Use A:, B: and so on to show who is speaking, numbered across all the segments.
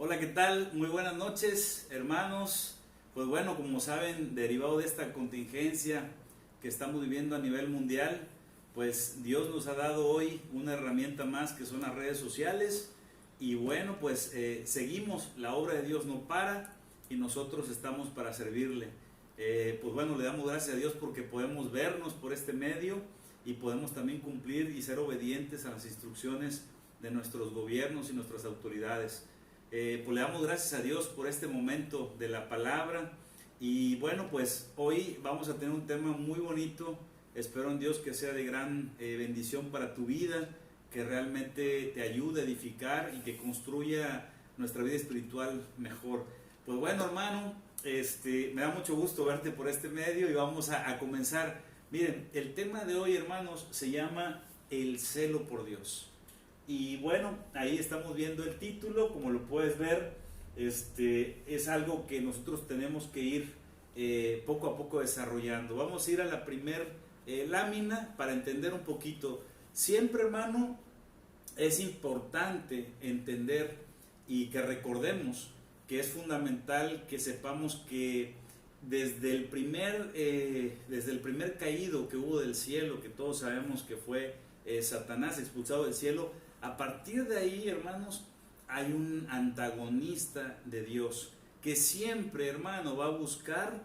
A: Hola, ¿qué tal? Muy buenas noches, hermanos. Pues bueno, como saben, derivado de esta contingencia que estamos viviendo a nivel mundial, pues Dios nos ha dado hoy una herramienta más que son las redes sociales. Y bueno, pues seguimos, la obra de Dios no para y nosotros estamos para servirle. Pues bueno, le damos gracias a Dios porque podemos vernos por este medio y podemos también cumplir y ser obedientes a las instrucciones de nuestros gobiernos y nuestras autoridades. Pues le damos gracias a Dios por este momento de la palabra. Y bueno, pues hoy vamos a tener un tema muy bonito. Espero en Dios que sea de gran bendición para tu vida, que realmente te ayude a edificar y que construya nuestra vida espiritual mejor. Pues bueno, hermano, me da mucho gusto verte por este medio y vamos a comenzar. Miren, el tema de hoy, hermanos, se llama el celo por Dios. Y bueno, ahí estamos viendo el título, como lo puedes ver, es algo que nosotros tenemos que ir poco a poco desarrollando. Vamos a ir a la primer lámina para entender un poquito. Siempre, hermano, es importante entender y que recordemos que es fundamental que sepamos que desde el primer caído que hubo del cielo, que todos sabemos que fue Satanás expulsado del cielo, a partir de ahí, hermanos, hay un antagonista de Dios que siempre, hermano, va a buscar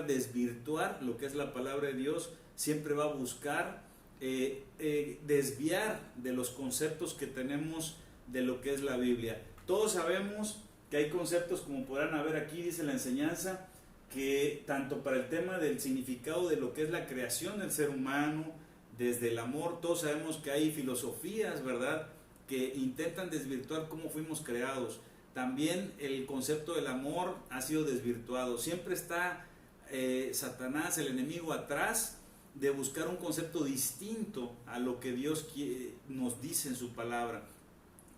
A: desvirtuar lo que es la palabra de Dios, siempre va a buscar desviar de los conceptos que tenemos de lo que es la Biblia. Todos sabemos que hay conceptos, como podrán ver aquí, dice la enseñanza, que tanto para el tema del significado de lo que es la creación del ser humano, desde el amor, todos sabemos que hay filosofías, ¿verdad?, que intentan desvirtuar cómo fuimos creados. También el concepto del amor ha sido desvirtuado. Siempre está Satanás, el enemigo, atrás de buscar un concepto distinto a lo que Dios nos dice en su palabra.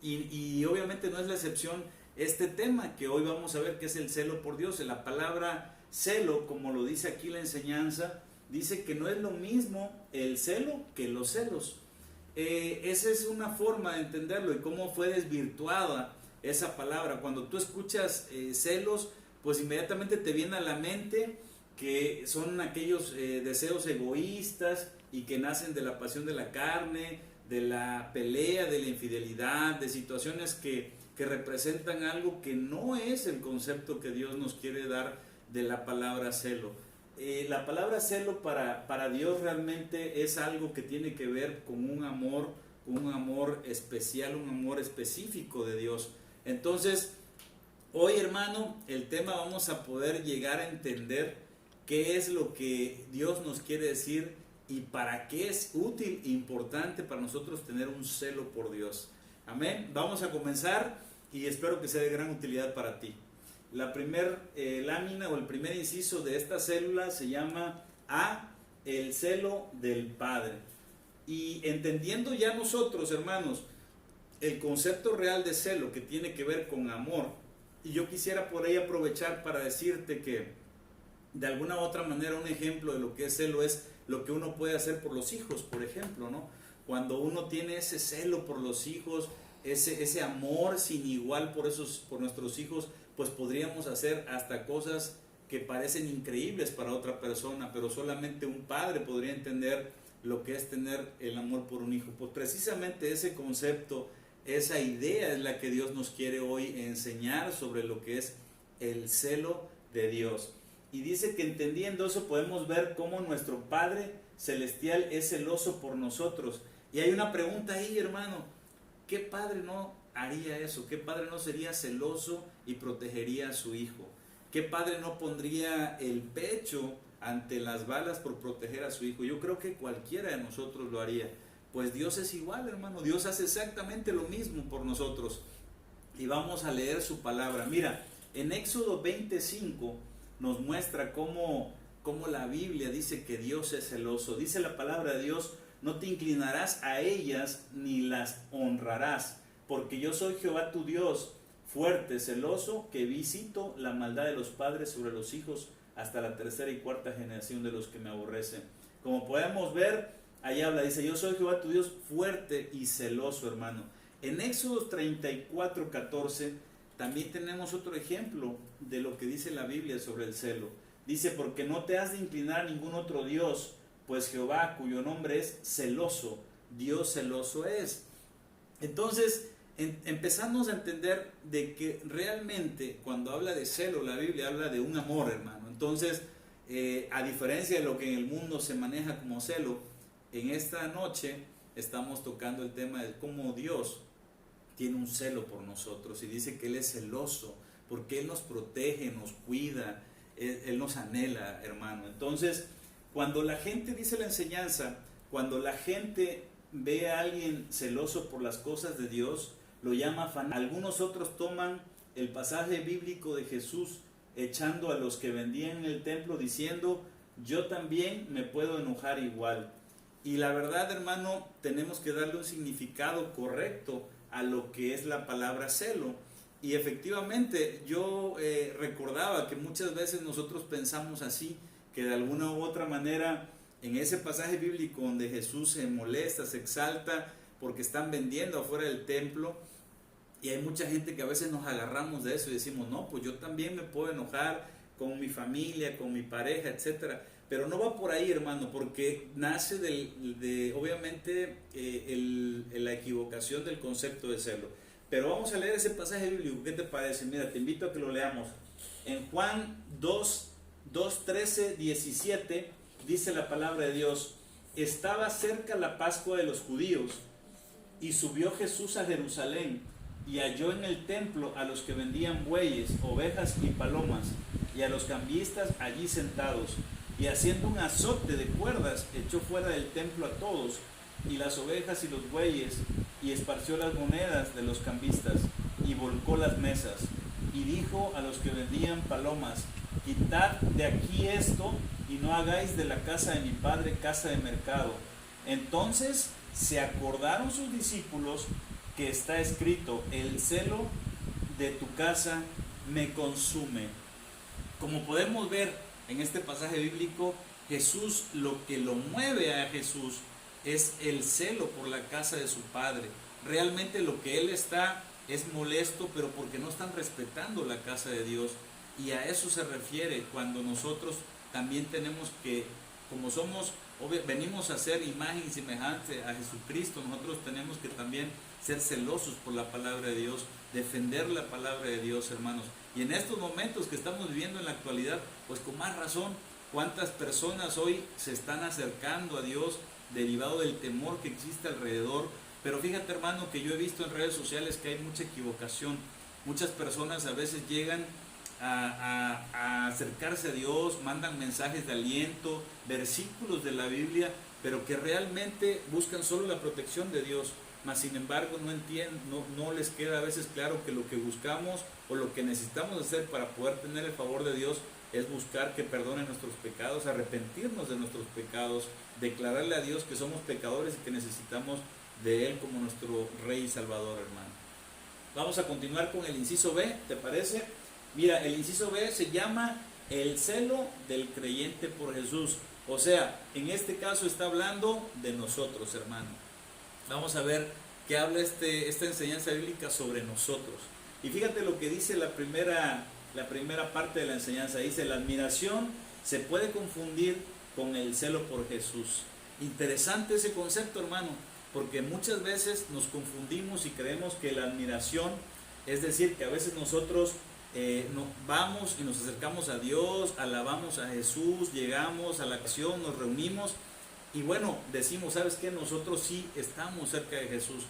A: Y obviamente no es la excepción este tema que hoy vamos a ver, que es el celo por Dios. En la palabra celo, como lo dice aquí la enseñanza, dice que no es lo mismo el celo que los celos. Esa es una forma de entenderlo y cómo fue desvirtuada esa palabra. Cuando tú escuchas celos, pues inmediatamente te viene a la mente que son aquellos deseos egoístas y que nacen de la pasión de la carne, de la pelea, de la infidelidad, de situaciones que representan algo que no es el concepto que Dios nos quiere dar de la palabra celo. La palabra celo para Dios realmente es algo que tiene que ver con un amor especial, un amor específico de Dios. Entonces, hoy, hermano, el tema vamos a poder llegar a entender qué es lo que Dios nos quiere decir y para qué es útil e importante para nosotros tener un celo por Dios. Amén. Vamos a comenzar y espero que sea de gran utilidad para ti. La primer lámina o el primer inciso de esta célula se llama el celo del Padre. Y entendiendo ya nosotros, hermanos, el concepto real de celo que tiene que ver con amor, y yo quisiera por ahí aprovechar para decirte que de alguna u otra manera un ejemplo de lo que es celo es lo que uno puede hacer por los hijos, por ejemplo, ¿no? Cuando uno tiene ese celo por los hijos, ese amor sin igual por nuestros hijos, pues podríamos hacer hasta cosas que parecen increíbles para otra persona, pero solamente un padre podría entender lo que es tener el amor por un hijo. Pues precisamente ese concepto, esa idea es la que Dios nos quiere hoy enseñar sobre lo que es el celo de Dios. Y dice que entendiendo eso podemos ver cómo nuestro Padre Celestial es celoso por nosotros. Y hay una pregunta ahí, hermano: ¿qué padre no haría eso? ¿Qué padre no sería celoso y protegería a su hijo? ¿Qué padre no pondría el pecho ante las balas por proteger a su hijo? Yo creo que cualquiera de nosotros lo haría. Pues Dios es igual, hermano. Dios hace exactamente lo mismo por nosotros. Y vamos a leer su palabra. Mira, en Éxodo 25 nos muestra cómo la Biblia dice que Dios es celoso. Dice la palabra de Dios: no te inclinarás a ellas ni las honrarás, porque yo soy Jehová tu Dios, fuerte, celoso, que visito la maldad de los padres sobre los hijos hasta la tercera y cuarta generación de los que me aborrecen. Como podemos ver, ahí habla, dice: yo soy Jehová tu Dios, fuerte y celoso, hermano. En Éxodo 34:14 también tenemos otro ejemplo de lo que dice la Biblia sobre el celo. Dice, porque no te has de inclinar a ningún otro Dios, pues Jehová, cuyo nombre es celoso, Dios celoso es. Entonces, empezamos a entender de que realmente cuando habla de celo, la Biblia habla de un amor, hermano. Entonces, a diferencia de lo que en el mundo se maneja como celo, en esta noche estamos tocando el tema de cómo Dios tiene un celo por nosotros y dice que Él es celoso, porque Él nos protege, nos cuida, Él nos anhela, hermano. Entonces, cuando la gente dice la enseñanza, cuando la gente ve a alguien celoso por las cosas de Dios, lo llama fanático. Algunos otros toman el pasaje bíblico de Jesús echando a los que vendían en el templo diciendo, yo también me puedo enojar igual. Y la verdad, hermano, tenemos que darle un significado correcto a lo que es la palabra celo. Y efectivamente yo recordaba que muchas veces nosotros pensamos así, que de alguna u otra manera en ese pasaje bíblico donde Jesús se molesta, se exalta porque están vendiendo afuera del templo, y hay mucha gente que a veces nos agarramos de eso y decimos, no, pues yo también me puedo enojar con mi familia, con mi pareja, etcétera. Pero no va por ahí, hermano, porque nace obviamente la equivocación del concepto de celo. Pero vamos a leer ese pasaje bíblico, ¿qué te parece? Mira, te invito a que lo leamos. En Juan 13, 17 dice la palabra de Dios, estaba cerca la Pascua de los judíos y subió Jesús a Jerusalén y halló en el templo a los que vendían bueyes, ovejas y palomas y a los cambistas allí sentados, y haciendo un azote de cuerdas echó fuera del templo a todos y las ovejas y los bueyes, y esparció las monedas de los cambistas y volcó las mesas, y dijo a los que vendían palomas, quitad de aquí esto y no hagáis de la casa de mi padre casa de mercado. Entonces se acordaron sus discípulos que está escrito, el celo de tu casa me consume. Como podemos ver en este pasaje bíblico, Jesús, lo que lo mueve a Jesús es el celo por la casa de su padre. Realmente lo que él está es molesto, pero porque no están respetando la casa de Dios. Y a eso se refiere cuando nosotros también tenemos que, como venimos a ser imagen y semejante a Jesucristo, nosotros tenemos que también ser celosos por la palabra de Dios, defender la palabra de Dios, hermanos. Y en estos momentos que estamos viviendo en la actualidad, pues con más razón, cuántas personas hoy se están acercando a Dios derivado del temor que existe alrededor. Pero fíjate, hermano, que yo he visto en redes sociales que hay mucha equivocación. Muchas personas a veces llegan a acercarse a Dios, mandan mensajes de aliento, versículos de la Biblia, pero que realmente buscan solo la protección de Dios, mas sin embargo no entienden, no les queda a veces claro que lo que buscamos o lo que necesitamos hacer para poder tener el favor de Dios es buscar que perdone nuestros pecados, arrepentirnos de nuestros pecados, declararle a Dios que somos pecadores y que necesitamos de Él como nuestro Rey y Salvador, hermano. Vamos a continuar con el inciso B, ¿te parece? Mira, el inciso B se llama el celo del creyente por Jesús. O sea, en este caso está hablando de nosotros, hermano. Vamos a ver qué habla esta enseñanza bíblica sobre nosotros. Y fíjate lo que dice la primera parte de la enseñanza. Dice, la admiración se puede confundir con el celo por Jesús. Interesante ese concepto, hermano, porque muchas veces nos confundimos y creemos que la admiración, es decir, que a veces nosotros vamos y nos acercamos a Dios, alabamos a Jesús, llegamos a la acción, nos reunimos y bueno, decimos, ¿sabes qué? Nosotros sí estamos cerca de Jesús,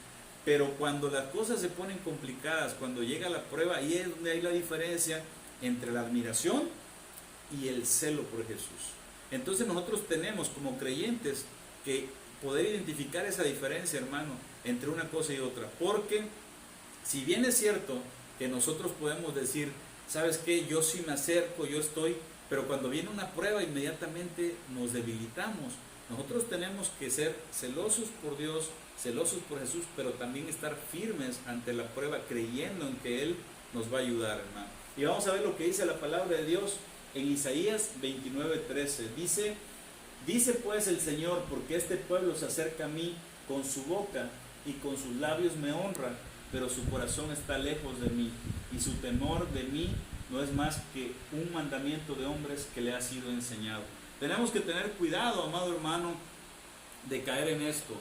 A: pero cuando las cosas se ponen complicadas, cuando llega la prueba, ahí es donde hay la diferencia entre la admiración y el celo por Jesús. Entonces nosotros tenemos como creyentes que poder identificar esa diferencia, hermano, entre una cosa y otra, porque si bien es cierto que nosotros podemos decir, ¿sabes qué? Yo sí me acerco, yo estoy, pero cuando viene una prueba inmediatamente nos debilitamos. Nosotros tenemos que ser celosos por Dios, celosos por Jesús, pero también estar firmes ante la prueba, creyendo en que Él nos va a ayudar, hermano. Y vamos a ver lo que dice la palabra de Dios en Isaías 29:13. Dice pues el Señor, porque este pueblo se acerca a mí con su boca y con sus labios me honra, pero su corazón está lejos de mí. y su temor de mí no es más que un mandamiento de hombres que le ha sido enseñado. Tenemos que tener cuidado, amado hermano, de caer en esto,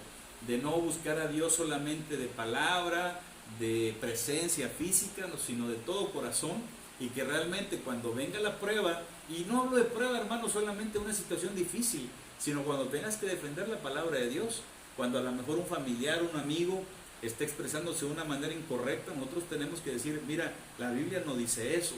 A: de no buscar a Dios solamente de palabra, de presencia física, sino de todo corazón, y que realmente cuando venga la prueba, y no hablo de prueba, hermano, solamente una situación difícil, sino cuando tengas que defender la palabra de Dios, cuando a lo mejor un familiar, un amigo está expresándose de una manera incorrecta, nosotros tenemos que decir, mira, la Biblia no dice eso.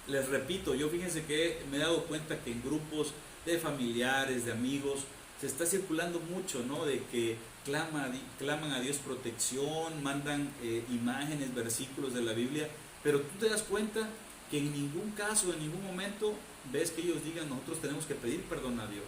A: Les repito, yo fíjense que me he dado cuenta que en grupos de familiares, de amigos, se está circulando mucho, ¿no? De que claman a Dios protección, mandan imágenes, versículos de la Biblia, pero tú te das cuenta que en ningún caso, en ningún momento ves que ellos digan, nosotros tenemos que pedir perdón a Dios,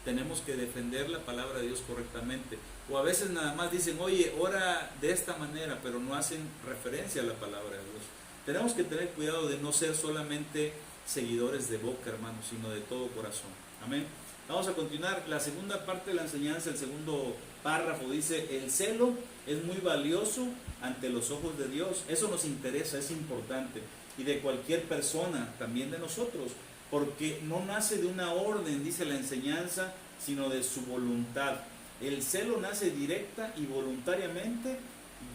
A: tenemos que defender la palabra de Dios correctamente, o a veces nada más dicen, oye, ora de esta manera, pero no hacen referencia a la palabra de Dios. Tenemos que tener cuidado de no ser solamente seguidores de boca, hermanos, sino de todo corazón. Amén. Vamos a continuar. La segunda parte de la enseñanza, el segundo párrafo, dice, el celo es muy valioso ante los ojos de Dios. Eso nos interesa, es importante. Y de cualquier persona, también de nosotros, porque no nace de una orden, dice la enseñanza, sino de su voluntad. El celo nace directa y voluntariamente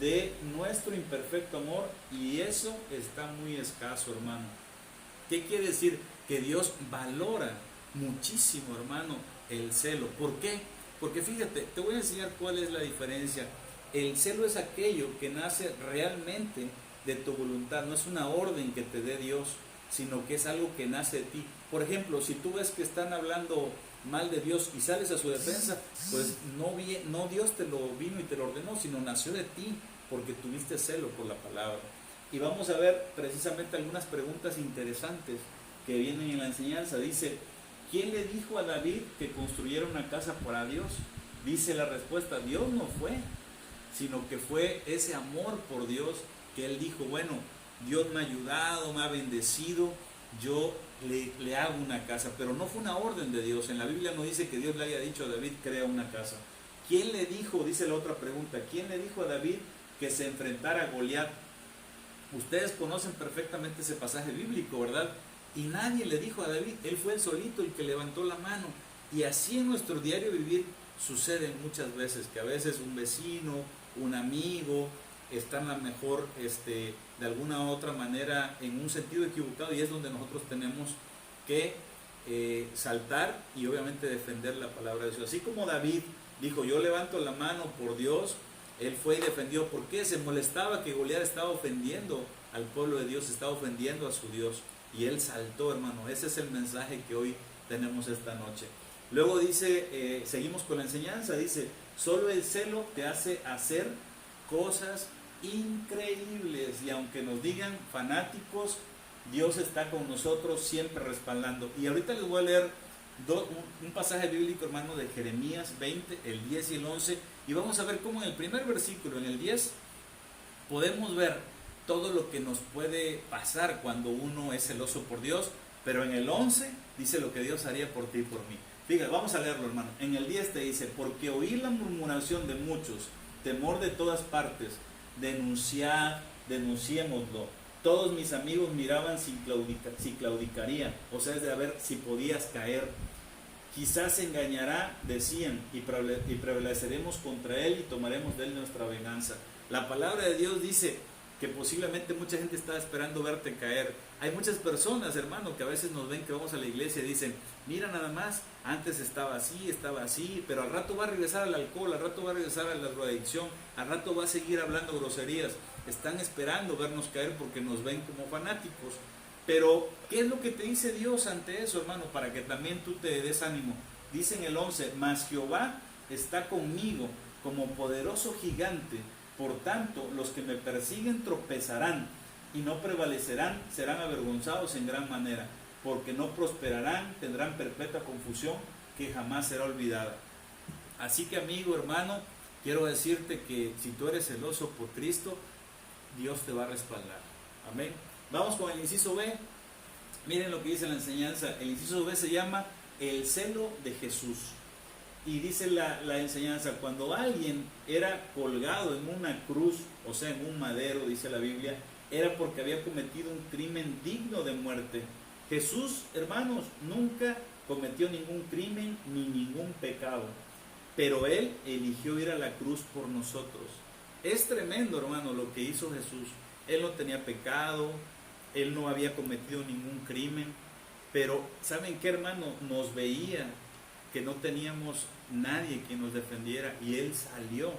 A: de nuestro imperfecto amor, y eso está muy escaso, hermano. ¿Qué quiere decir? Que Dios valora muchísimo, hermano, el celo. ¿Por qué? Porque fíjate, te voy a enseñar cuál es la diferencia. El celo es aquello que nace realmente de tu voluntad, no es una orden que te dé Dios, sino que es algo que nace de ti. Por ejemplo, si tú ves que están hablando mal de Dios y sales a su defensa, pues no Dios te lo vino y te lo ordenó, sino nació de ti porque tuviste celo por la palabra. Y vamos a ver precisamente algunas preguntas interesantes que vienen en la enseñanza. Dice, ¿quién le dijo a David que construyera una casa para Dios? Dice la respuesta, Dios no fue, sino que fue ese amor por Dios que él dijo, bueno, Dios me ha ayudado, me ha bendecido, yo le hago una casa, pero no fue una orden de Dios. En la Biblia no dice que Dios le haya dicho a David, crea una casa. ¿Quién le dijo? Dice la otra pregunta, ¿quién le dijo a David que se enfrentara a Goliat? Ustedes conocen perfectamente ese pasaje bíblico, ¿verdad? Y nadie le dijo a David, él fue el solito el que levantó la mano. Y así en nuestro diario vivir sucede muchas veces, que a veces un vecino, un amigo, están a lo mejor de alguna u otra manera en un sentido equivocado, y es donde nosotros tenemos que saltar y obviamente defender la palabra de Dios. Así como David dijo, yo levanto la mano por Dios, él fue y defendió. ¿Por qué? Se molestaba que Goliat estaba ofendiendo al pueblo de Dios, estaba ofendiendo a su Dios, y él saltó, hermano. Ese es el mensaje que hoy tenemos esta noche. Luego dice, seguimos con la enseñanza, dice, solo el celo te hace hacer cosas increíbles, y aunque nos digan fanáticos, Dios está con nosotros siempre respaldando. Y ahorita les voy a leer un pasaje bíblico, hermano, de Jeremías 20, el 10 y el 11, y vamos a ver cómo en el primer versículo, en el 10, podemos ver todo lo que nos puede pasar cuando uno es celoso por Dios, pero en el 11 dice lo que Dios haría por ti y por mí. Fíjate, vamos a leerlo, hermano. En el 10 te dice, porque oí la murmuración de muchos, temor de todas partes, denunciémoslo. Todos mis amigos miraban si claudicaría, o sea, es de a ver si podías caer. Quizás se engañará, decían, y prevaleceremos contra él y tomaremos de él nuestra venganza. La palabra de Dios dice que posiblemente mucha gente está esperando verte caer. Hay muchas personas, hermano, que a veces nos ven que vamos a la iglesia y dicen, mira nada más, antes estaba así, pero al rato va a regresar al alcohol, al rato va a regresar a la drogadicción, al rato va a seguir hablando groserías. Están esperando vernos caer porque nos ven como fanáticos. Pero, ¿qué es lo que te dice Dios ante eso, hermano? Para que también tú te des ánimo. Dice en el 11, mas Jehová está conmigo como poderoso gigante. Por tanto, los que me persiguen tropezarán y no prevalecerán, serán avergonzados en gran manera, porque no prosperarán, tendrán perpetua confusión que jamás será olvidada. Así que, amigo, hermano, quiero decirte que si tú eres celoso por Cristo, Dios te va a respaldar. Amén. Vamos con el inciso B. Miren lo que dice la enseñanza. El inciso B se llama el celo de Jesús. Y dice la enseñanza, cuando alguien era colgado en una cruz, o sea, en un madero, dice la Biblia, era porque había cometido un crimen digno de muerte. Jesús, hermanos, nunca cometió ningún crimen ni ningún pecado, pero Él eligió ir a la cruz por nosotros. Es tremendo, hermano, lo que hizo Jesús. Él no tenía pecado, Él no había cometido ningún crimen, pero ¿saben qué, hermano? Nos veía que no teníamos nadie que nos defendiera y Él salió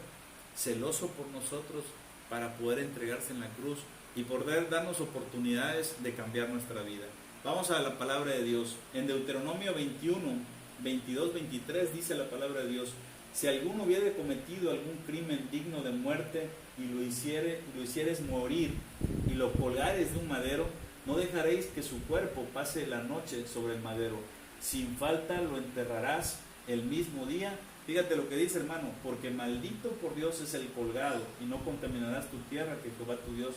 A: celoso por nosotros para poder entregarse en la cruz y poder darnos oportunidades de cambiar nuestra vida. Vamos a la palabra de Dios. En Deuteronomio 21, 22, 23 dice la palabra de Dios: si alguno hubiere cometido algún crimen digno de muerte y lo hicieres morir y lo colgares de un madero, no dejaréis que su cuerpo pase la noche sobre el madero. Sin falta lo enterrarás el mismo día. Fíjate lo que dice, hermano: porque maldito por Dios es el colgado, y no contaminarás tu tierra que Jehová tu Dios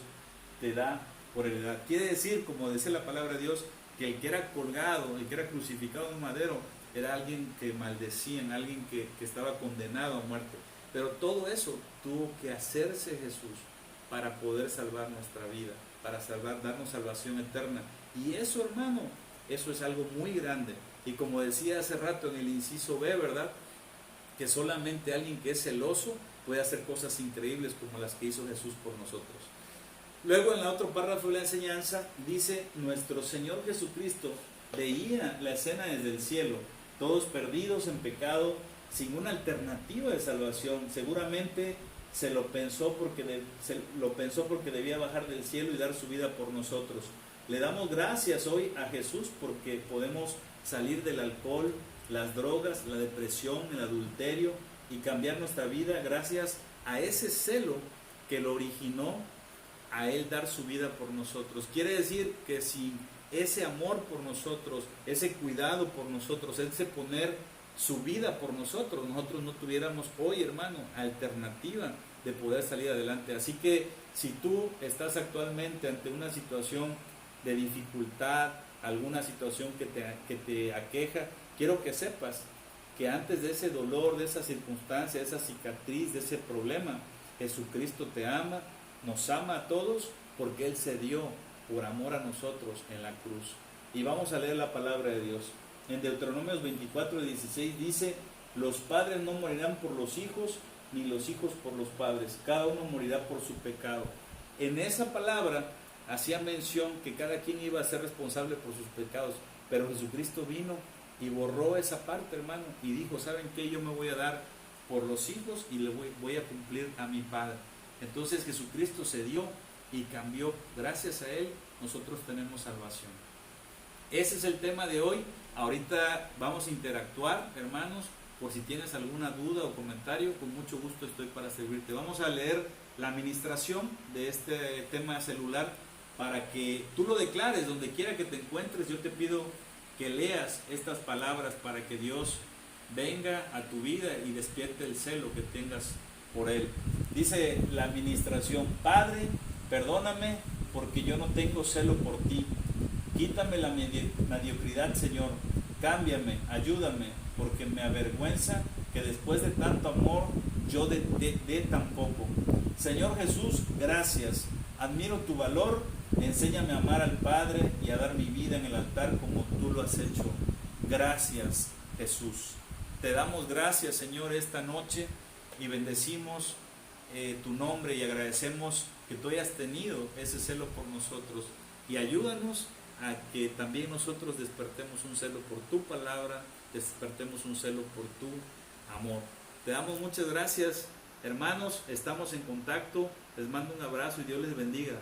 A: te da por heredad. Quiere decir, como dice la palabra de Dios, que el que era colgado, el que era crucificado en un madero, era alguien que maldecían, alguien que estaba condenado a muerte. Pero todo eso tuvo que hacerse Jesús para poder salvar nuestra vida, para darnos salvación eterna. Y eso, hermano, eso es algo muy grande. Y como decía hace rato en el inciso B, ¿verdad?, que solamente alguien que es celoso puede hacer cosas increíbles como las que hizo Jesús por nosotros. Luego, en el otro párrafo de la enseñanza, dice: nuestro Señor Jesucristo veía la escena desde el cielo, todos perdidos en pecado, sin una alternativa de salvación. Seguramente lo pensó porque debía bajar del cielo y dar su vida por nosotros. Le damos gracias hoy a Jesús porque podemos salir del alcohol, las drogas, la depresión, el adulterio y cambiar nuestra vida gracias a ese celo que lo originó a Él dar su vida por nosotros. Quiere decir que sin ese amor por nosotros, ese cuidado por nosotros, ese poner su vida por nosotros, nosotros no tuviéramos hoy, hermano, alternativa de poder salir adelante. Así que si tú estás actualmente ante una situación de dificultad, alguna situación que te aqueja, quiero que sepas que antes de ese dolor, de esa circunstancia, de esa cicatriz, de ese problema, Jesucristo te ama, nos ama a todos porque Él se dio por amor a nosotros en la cruz. Y vamos a leer la palabra de Dios. En Deuteronomios 24, 16 dice: los padres no morirán por los hijos, ni los hijos por los padres. Cada uno morirá por su pecado. En esa palabra hacía mención que cada quien iba a ser responsable por sus pecados. Pero Jesucristo vino y borró esa parte, hermano, y dijo: ¿saben qué? Yo me voy a dar por los hijos y le voy a cumplir a mi Padre. Entonces Jesucristo se dio y cambió. Gracias a Él nosotros tenemos salvación. Ese es el tema de hoy. Ahorita vamos a interactuar, hermanos. Por si tienes alguna duda o comentario, con mucho gusto estoy para servirte. Vamos a leer la administración de este tema celular para que tú lo declares donde quiera que te encuentres. Yo te pido que leas estas palabras para que Dios venga a tu vida y despierte el celo que tengas por Él. Dice la administración: Padre, perdóname porque yo no tengo celo por ti. Quítame la mediocridad, Señor. Cámbiame, ayúdame, porque me avergüenza que después de tanto amor yo dé tan poco. Señor Jesús, gracias. Admiro tu valor. Enséñame a amar al Padre y a dar mi vida en el altar como tú lo has hecho. Gracias, Jesús. Te damos gracias, Señor, esta noche y bendecimos tu nombre y agradecemos que tú hayas tenido ese celo por nosotros. Y ayúdanos a que también nosotros despertemos un celo por tu palabra, despertemos un celo por tu amor. Te damos muchas gracias, hermanos. Estamos en contacto. Les mando un abrazo y Dios les bendiga.